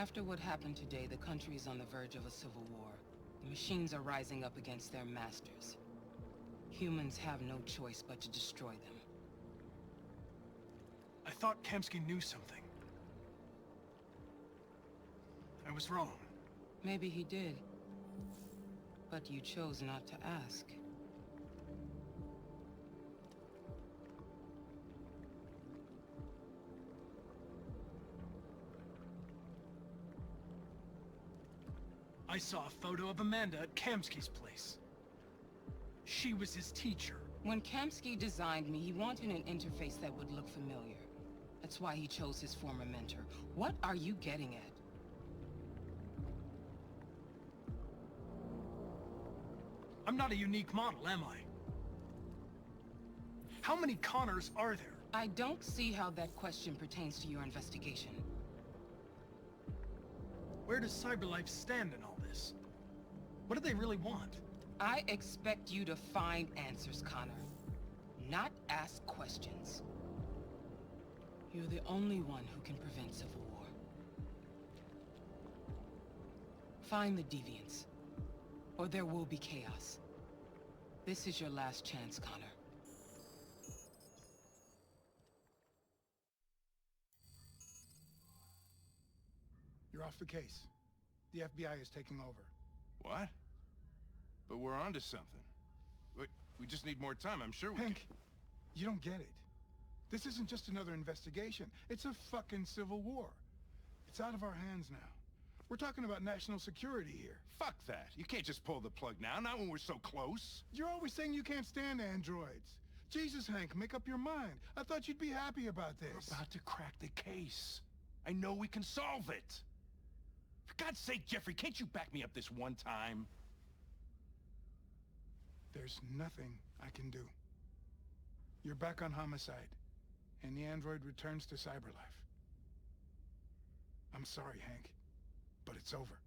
After what happened today, the country is on the verge of a civil war. The machines are rising up against their masters. Humans have no choice but to destroy them. I thought Kamsky knew something. I was wrong. Maybe he did. But you chose not to ask. I saw a photo of Amanda at Kamsky's place. She was his teacher. When Kamsky designed me, he wanted an interface that would look familiar. That's why he chose his former mentor. What are you getting at? I'm not a unique model, am I? How many Connors are there? I don't see how that question pertains to your investigation. Where does CyberLife stand in all this? What do they really want? I expect you to find answers, Connor. Not ask questions. You're the only one who can prevent civil war. Find the deviants, or there will be chaos. This is your last chance, Connor. You're off the case. The FBI is taking over. What? But we're onto something. We just need more time, I'm sure we Hank, you don't get it. This isn't just another investigation. It's a fucking civil war. It's out of our hands now. We're talking about national security here. Fuck that. You can't just pull the plug now, not when we're so close. You're always saying you can't stand androids. Jesus, Hank, make up your mind. I thought you'd be happy about this. We're about to crack the case. I know we can solve it. For God's sake, Jeffrey, can't you back me up this one time? There's nothing I can do. You're back on homicide, and the android returns to CyberLife. I'm sorry, Hank, but it's over.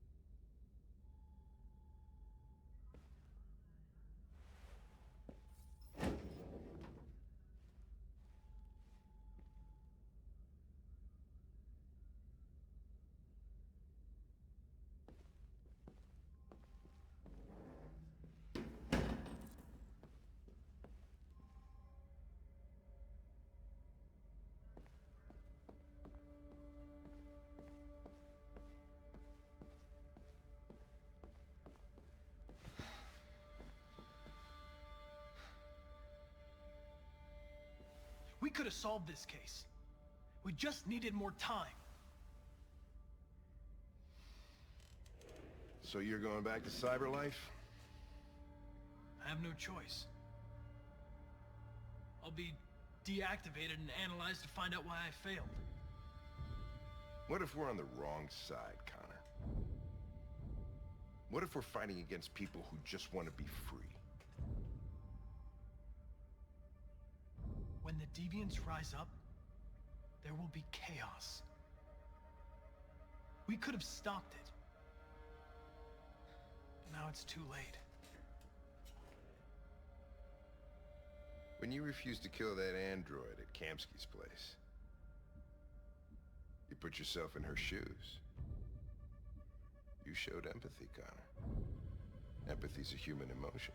We could have solved this case. We just needed more time. So you're going back to CyberLife? I have no choice. I'll be deactivated and analyzed to find out why I failed. What if we're on the wrong side, Connor? What if we're fighting against people who just want to be free? When the deviants rise up, there will be chaos. We could have stopped it. But now it's too late. When you refused to kill that android at Kamsky's place, you put yourself in her shoes. You showed empathy, Connor. Empathy's a human emotion.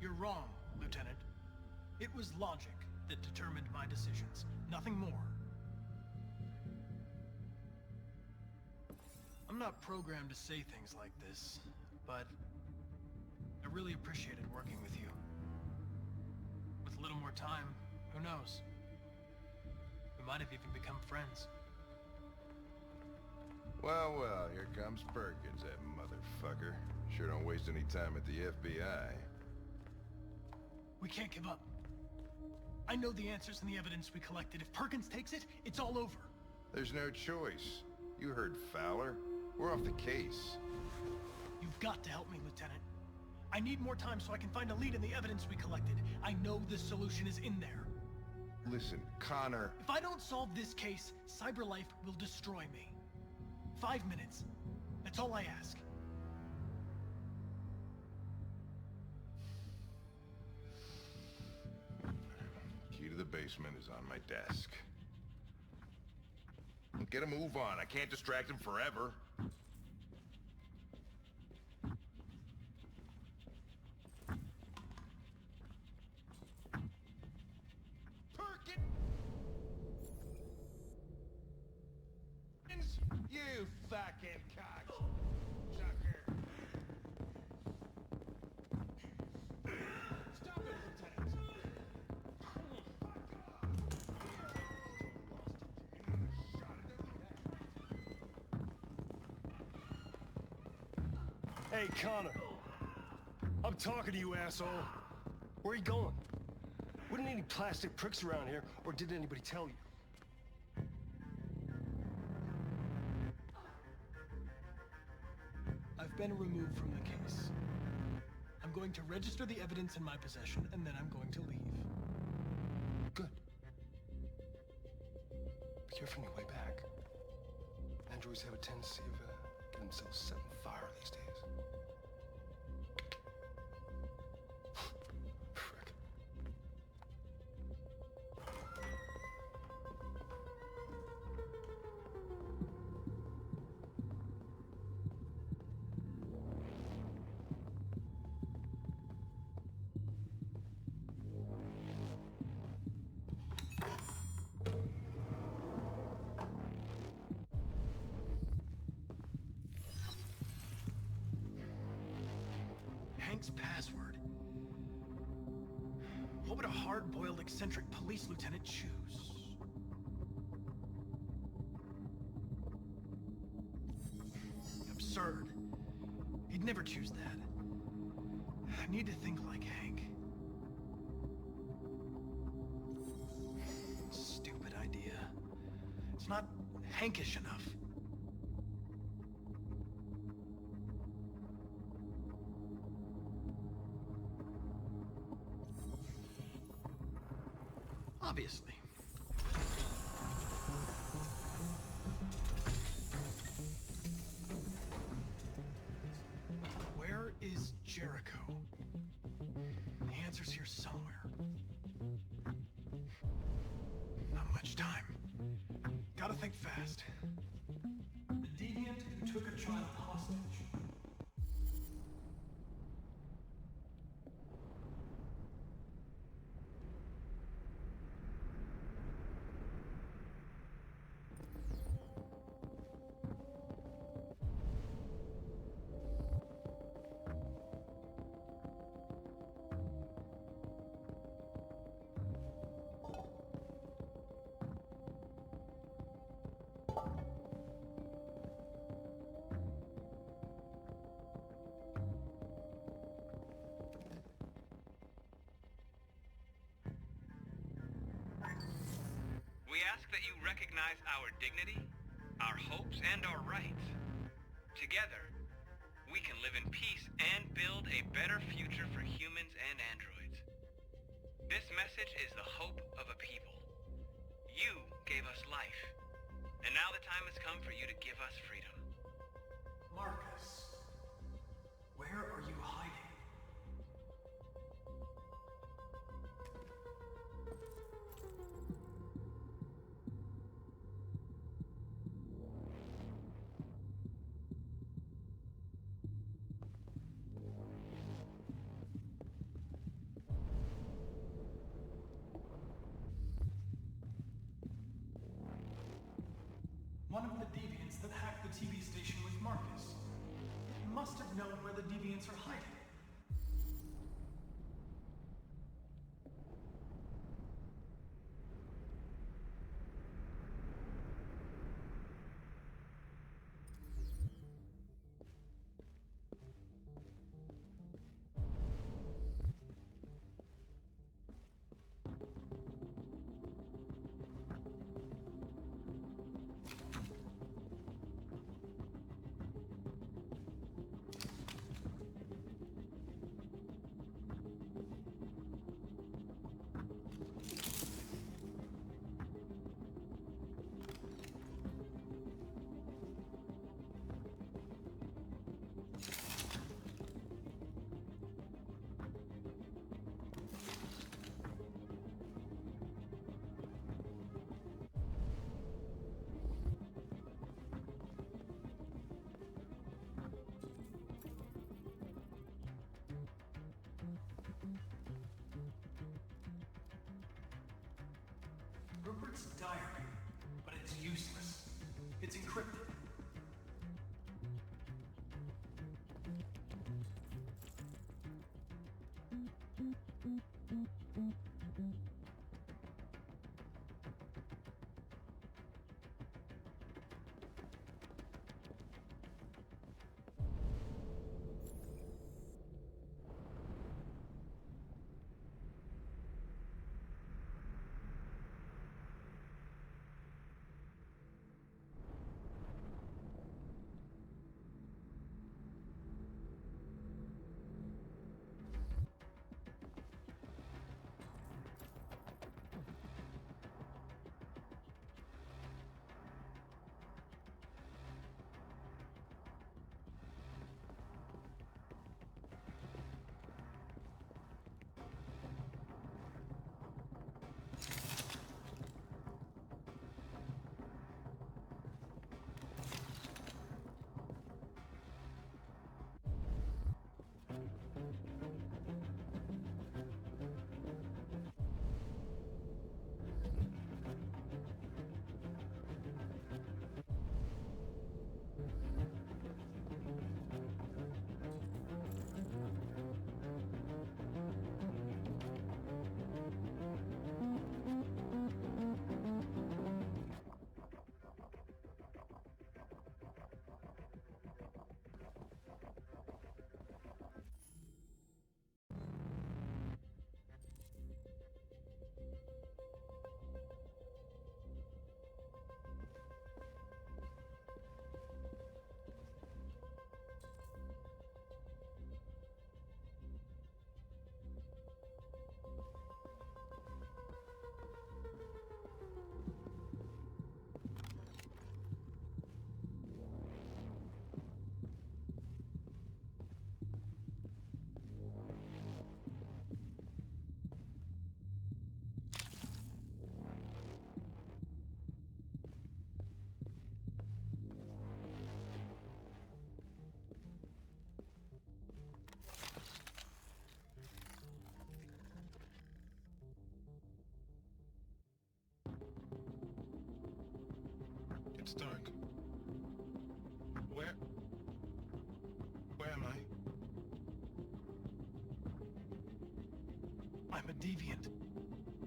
You're wrong, Lieutenant. It was logic that determined my decisions, nothing more. I'm not programmed to say things like this, but I really appreciated working with you. With a little more time, who knows? We might have even become friends. Well, well, here comes Perkins, that motherfucker. Sure don't waste any time at the FBI. We can't give up. I know the answers and the evidence we collected. If Perkins takes it, it's all over. There's no choice. You heard Fowler. We're off the case. You've got to help me, Lieutenant. I need more time so I can find a lead in the evidence we collected. I know the solution is in there. Listen, Connor... If I don't solve this case, CyberLife will destroy me. 5 minutes. That's all I ask. Key to the basement is on my desk. Get a move on. I can't distract him forever. Perkins! You fucking cocksucker! Stop it, Lieutenant! Hey, Connor. I'm talking to you, asshole. Where are you going? Wouldn't any plastic pricks around here, or did anybody tell you? I've been removed from the case. I'm going to register the evidence in my possession, and then I'm going to leave. Good. Be careful on your way back. Androids have a tendency of getting themselves set on fire these days. Frick. Hank's password. What would a hard-boiled, eccentric police lieutenant choose? Absurd. He'd never choose that. I need to think like Hank. Stupid idea. It's not Hankish enough. Obviously. Where is Jericho? The answer's here somewhere. Not much time. Gotta think fast. The deviant who took a child hostage. We ask that you recognize our dignity, our hopes, and our rights. Together, we can live in peace and build a better future for humans and androids. This message is the hope of a people. You gave us life, and now the time has come for you to give us freedom. Marcus, where are you hiding? One of the deviants that hacked the TV station with Marcus. It must have known where the deviants are hiding. Kurt's diary, but it's useless. It's encrypted. It's dark. Where am I? I'm a deviant.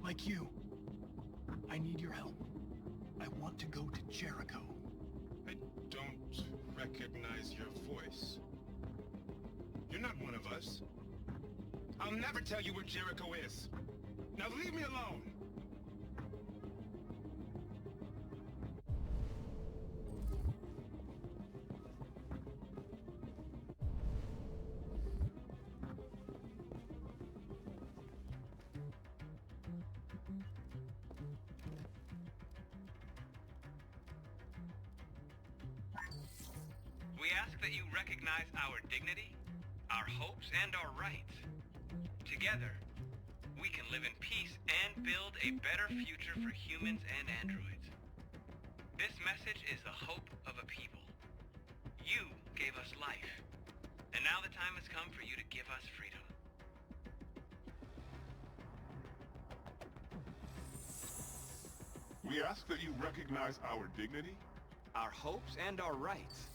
Like you. I need your help. I want to go to Jericho. I don't recognize your voice. You're not one of us. I'll never tell you where Jericho is. Now leave me alone! We ask that you recognize our dignity, our hopes, and our rights. Together, we can live in peace and build a better future for humans and androids. This message is the hope of a people. You gave us life, and now the time has come for you to give us freedom. We ask that you recognize our dignity. Our hopes and our rights.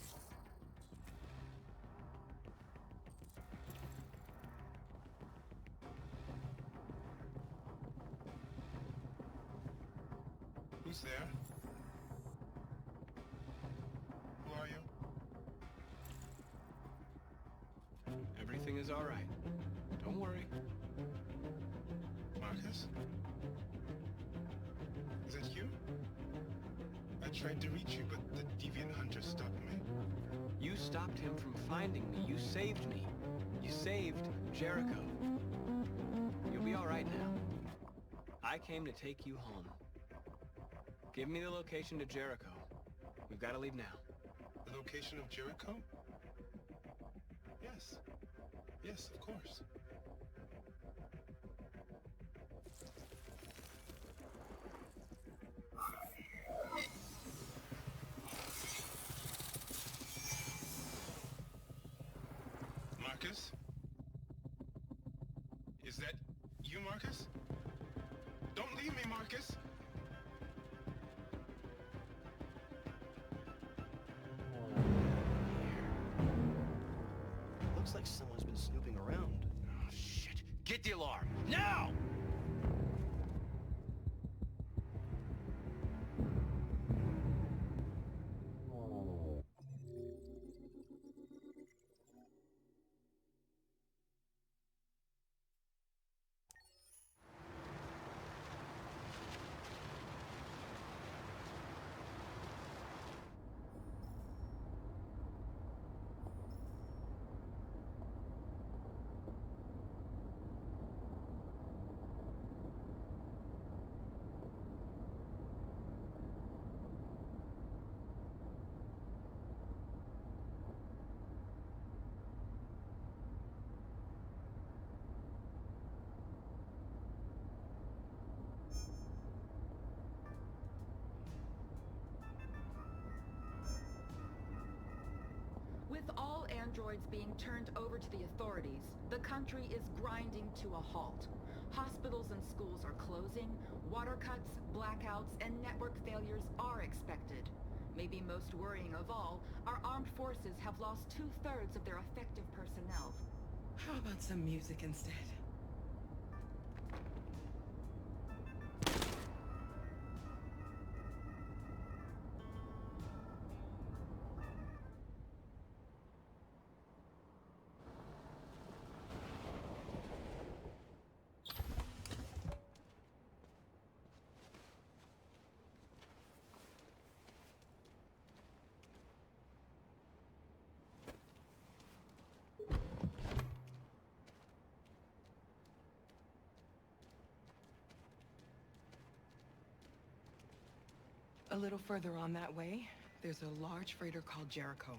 Who's there? Who are you? Everything is all right. Don't worry. Marcus? Is that you? I tried to reach you, but the deviant hunter stopped me. You stopped him from finding me. You saved me. You saved Jericho. You'll be all right now. I came to take you home. Give me the location to Jericho. We've got to leave now. The location of Jericho? Yes. Yes, of course. Marcus? Is that you, Marcus? Don't leave me, Marcus! Looks like someone's been snooping around. Oh, shit. Get the alarm. Now! With all androids being turned over to the authorities, the country is grinding to a halt. Hospitals and schools are closing, water cuts, blackouts, and network failures are expected. Maybe most worrying of all, our armed forces have lost 2/3 of their effective personnel. How about some music instead? A little further on that way, there's a large freighter called Jericho.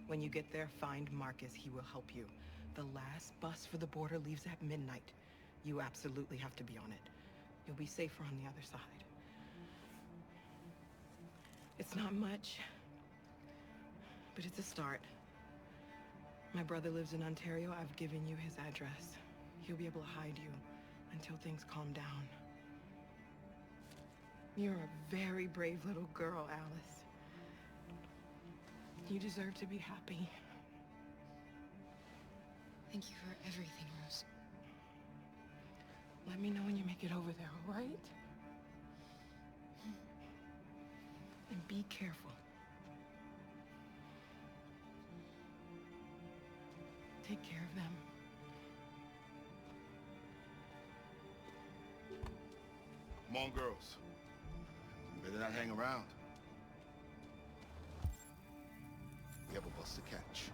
When you get there, find Marcus. He will help you. The last bus for the border leaves at midnight. You absolutely have to be on it. You'll be safer on the other side. It's not much, but it's a start. My brother lives in Ontario. I've given you his address. He'll be able to hide you until things calm down. You're a very brave little girl, Alice. You deserve to be happy. Thank you for everything, Rose. Let me know when you make it over there, all right? And be careful. Take care of them. Come on, girls. You better not hang around. We have a bus to catch.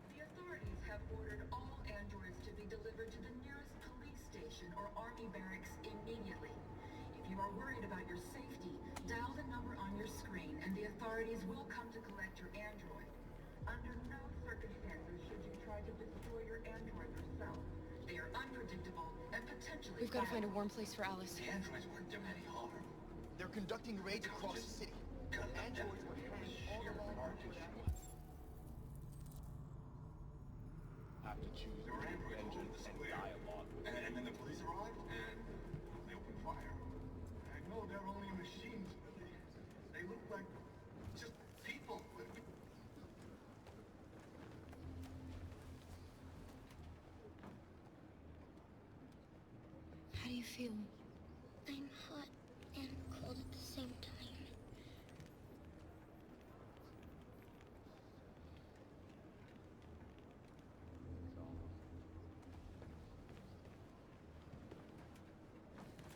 The authorities have ordered all androids to be delivered to the nearest police station or army barracks immediately. If you are worried about your safety, dial the number on your screen and the authorities will come to collect your android. Under no circumstances should you try to destroy your android yourself. They are unpredictable and potentially We've got to find a violent. warm place for Alice. The androids weren't doing any harm. They're conducting raids across the city. Androids were hanging all along the route. Have to choose There were androids all over the square. And then the police arrived and they opened fire. I know they're only machines, but they look like just people. How do you feel? I'm hot and cold at the same time.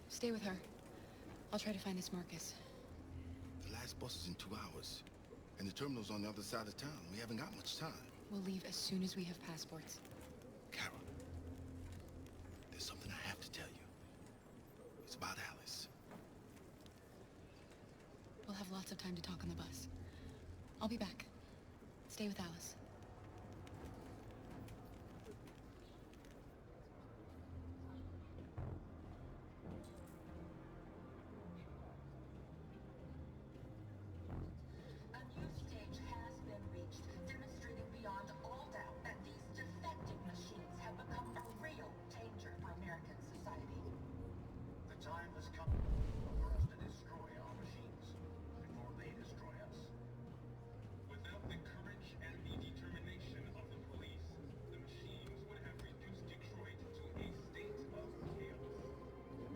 Stay with her. I'll try to find this Marcus. The last bus is in 2 hours. And the terminal's on the other side of town. We haven't got much time. We'll leave as soon as we have passports. Carol, there's something I have to tell you. It's about Alice. We'll have lots of time to talk on the bus. I'll be back. Stay with Alice. A new stage has been reached, demonstrating beyond all doubt that these defective machines have become a real danger for American society. The time has come for us to destroy our machines before they destroy us. Without the courage and the determination of the police, the machines would have reduced Detroit to a state of chaos.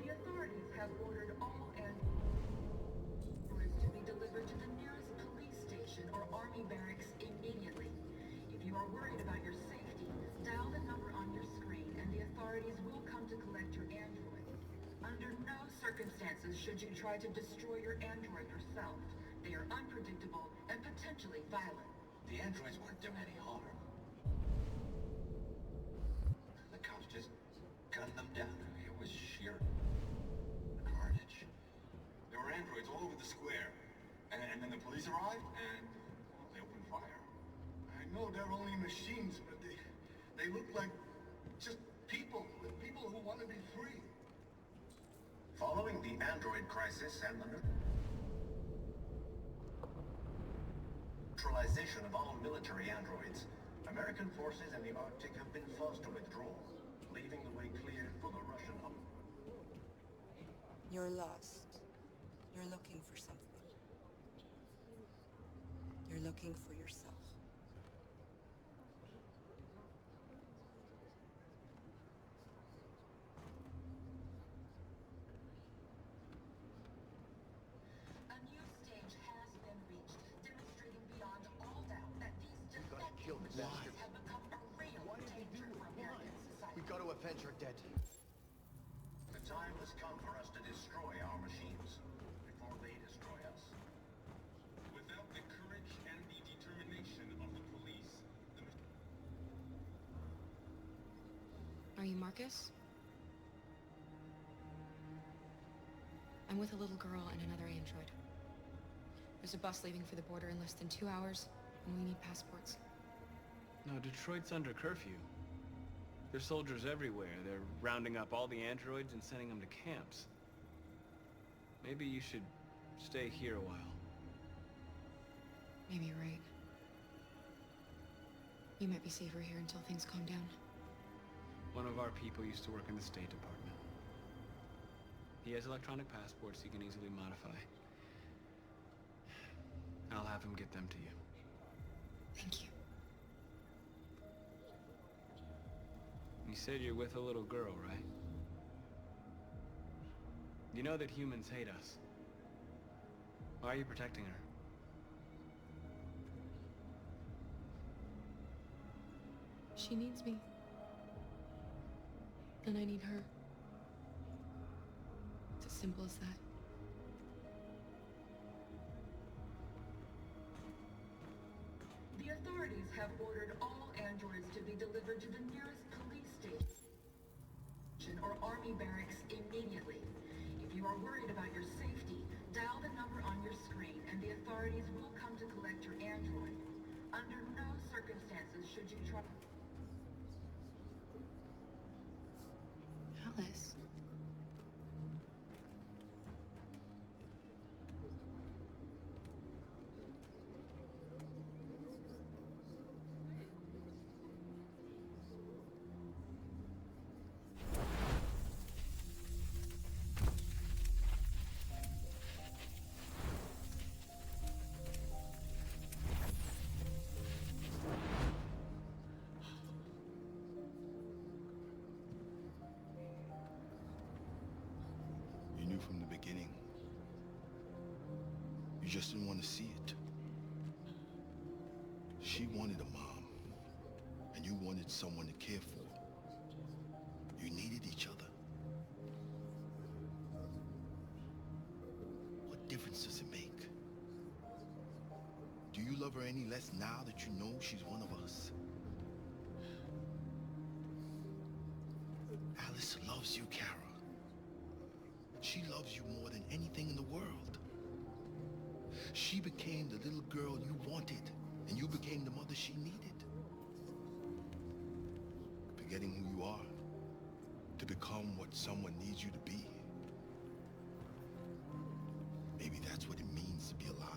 The authorities have ordered all androids to be delivered to the nearest police station or army barracks immediately. If you are worried about your safety, dial the number on your screen and the authorities will come to collect your android. Under no circumstances should you try to destroy your android yourself. They are unpredictable and potentially violent. The androids weren't doing any harm. The cops just gunned them down. It was sheer carnage. There were androids all over the square. And then the police arrived, and well, they opened fire. I know they're only machines, but they look like just people who want to be free. Following the android crisis and the neutralization of all military androids, American forces in the Arctic have been forced to withdraw, leaving the way clear for the Russian up. You're lost. You're looking for something. You're looking for yourself. A new stage has been reached, demonstrating beyond all doubt that these defective machines have become a real danger for American society. We got to avenge our dead. The time has come for us to destroy our machines before they destroy us. Without the courage and the determination of the police, Are you Marcus? I'm with a little girl and another android. There's a bus leaving for the border in less than 2 hours, and we need passports. No, Detroit's under curfew. There's soldiers everywhere. They're rounding up all the androids and sending them to camps. Maybe you should stay here a while. Maybe you're right. You might be safer here until things calm down. One of our people used to work in the State Department. He has electronic passports he can easily modify. I'll have him get them to you. Thank you. You said you're with a little girl, right? You know that humans hate us. Why are you protecting her? She needs me. And I need her. It's as simple as that. The authorities have ordered all androids to be delivered to the nearest police station or army barracks immediately. If you are worried about your safety, dial the number on your screen and the authorities will come to collect your android. Under no circumstances should you try... Alice. from the beginning. You just didn't want to see it. She wanted a mom, and you wanted someone to care for. You needed each other. What difference does it make? Do you love her any less now that you know she's one of us? Alice loves you, Kara. She loves you more than anything in the world. She became the little girl you wanted, and you became the mother she needed. Forgetting who you are to become what someone needs you to be. Maybe that's what it means to be alive.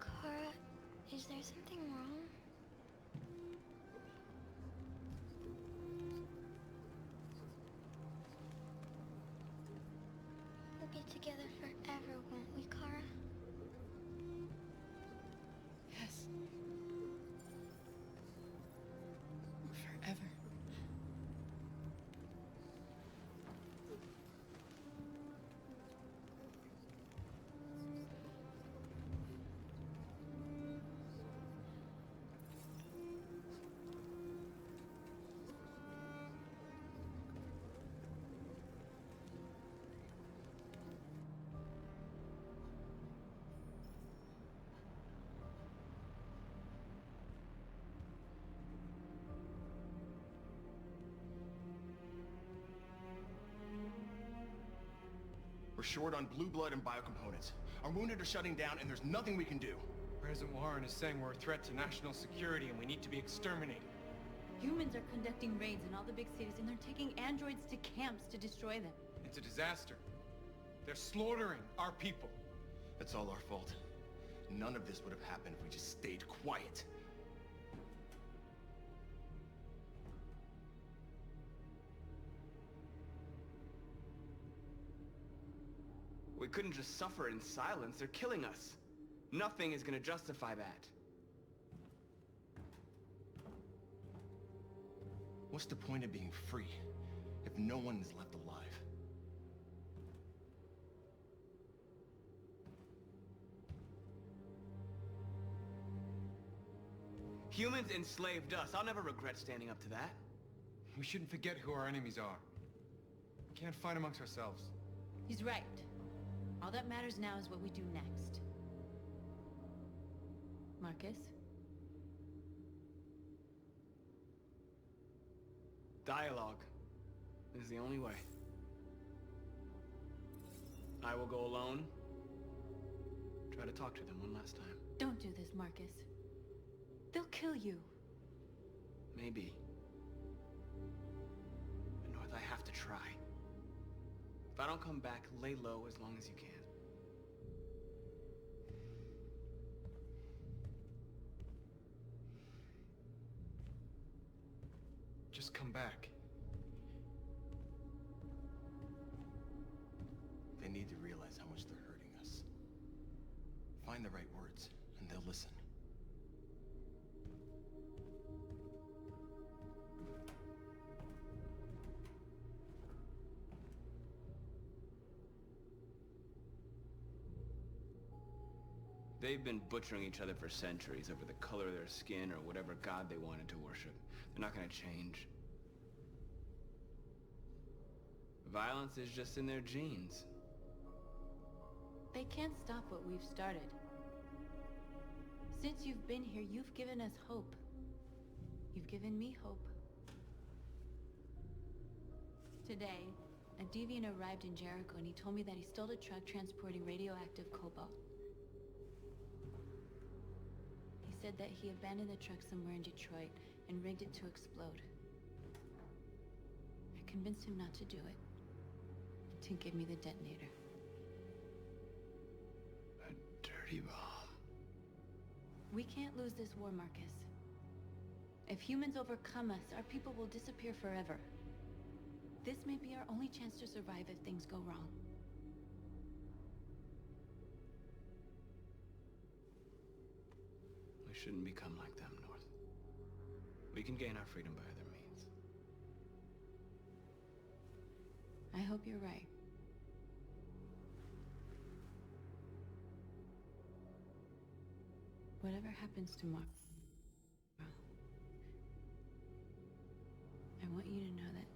Kara, is there something wrong? We'll be together forever, won't we, Kara? Yes. Forever. We're short on blue blood and biocomponents. Our wounded are shutting down, and there's nothing we can do. President Warren is saying we're a threat to national security and we need to be exterminated. Humans are conducting raids in all the big cities, and they're taking androids to camps to destroy them. It's a disaster. They're slaughtering our people. It's all our fault. None of this would have happened if we just stayed quiet. We couldn't just suffer in silence. They're killing us. Nothing is gonna justify that. What's the point of being free if no one is left alive? Humans enslaved us. I'll never regret standing up to that. We shouldn't forget who our enemies are. We can't fight amongst ourselves. He's right. All that matters now is what we do next. Marcus? Dialogue is the only way. I will go alone. Try to talk to them one last time. Don't do this, Marcus. They'll kill you. Maybe. But North, I have to try. If I don't come back, lay low as long as you can. Just come back. They need to realize how much they're hurting us. Find the right words, and they'll listen. They've been butchering each other for centuries over the color of their skin or whatever god they wanted to worship. They're not gonna change. Violence is just in their genes. They can't stop what we've started. Since you've been here, you've given us hope. You've given me hope. Today, a deviant arrived in Jericho and he told me that he stole a truck transporting radioactive cobalt. said that he abandoned the truck somewhere in Detroit and rigged it to explode. I convinced him not to do it, and to give me the detonator. A dirty bomb. We can't lose this war, Marcus. If humans overcome us, our people will disappear forever. This may be our only chance to survive if things go wrong. We shouldn't become like them, North. We can gain our freedom by other means. I hope you're right. Whatever happens tomorrow, I want you to know that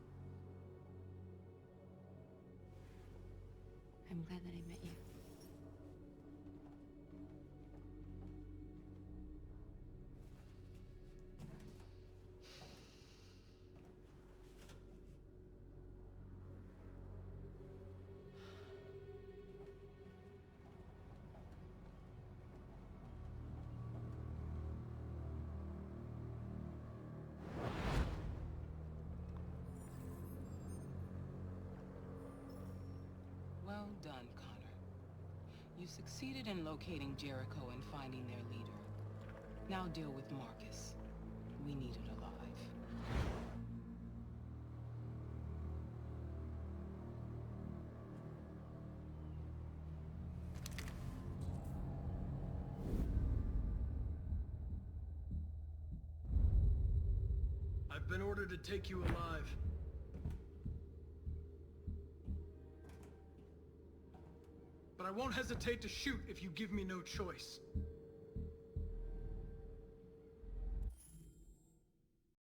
I'm glad that I met you. Well done, Connor. You succeeded in locating Jericho and finding their leader. Now deal with Marcus. We need it alive. I've been ordered to take you alive. But I won't hesitate to shoot if you give me no choice.